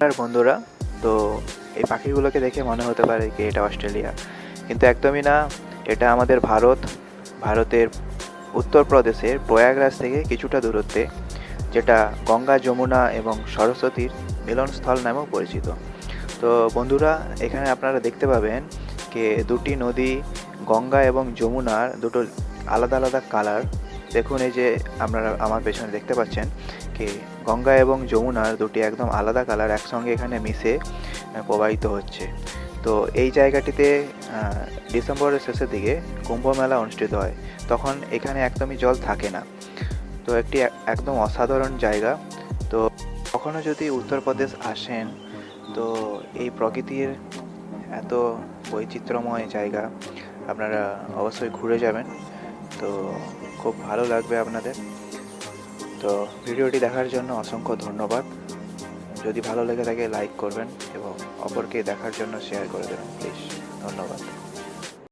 আর বন্ধুরা, তো এই পাখিগুলোকে দেখে মনে হতে পারে কি এটা অস্ট্রেলিয়া, কিন্তু একদমই না। এটা আমাদের ভারতের উত্তরপ্রদেশের প্রয়াগরাজ থেকে কিছুটা দূরত্বে, যেটা গঙ্গা, যমুনা এবং সরস্বতীর মিলনস্থল নামেও পরিচিত। তো বন্ধুরা, এখানে আপনারা দেখতে পাবেন যে দুটি নদী, গঙ্গা এবং যমুনার দুটো আলাদা আলাদা কালার। দেখুন, এই যে আপনারা আমার পেছনে দেখতে পাচ্ছেন কি গঙ্গা এবং যমুনার দুটি একদম আলাদা কালার একসঙ্গে এখানে মিশে প্রবাহিত হচ্ছে। তো এই জায়গাটিতে ডিসেম্বরের শেষের দিকে কুম্ভ মেলা অনুষ্ঠিত হয়। তখন এখানে একদমই জল থাকে না। তো একটি একদম অসাধারণ জায়গা। তো কখনো যদি উত্তরপ্রদেশ আসেন, তো এই প্রকৃতির এত বৈচিত্র্যময় জায়গা আপনারা অবশ্যই ঘুরে যাবেন। তো খুব ভালো লাগবে আপনাদের। তো ভিডিওটি দেখার জন্য অসংখ্য ধন্যবাদ। যদি ভালো লেগে থাকে লাইক করবেন এবং অপরকে দেখার জন্য শেয়ার করে দেবেন প্লিজ। ধন্যবাদ।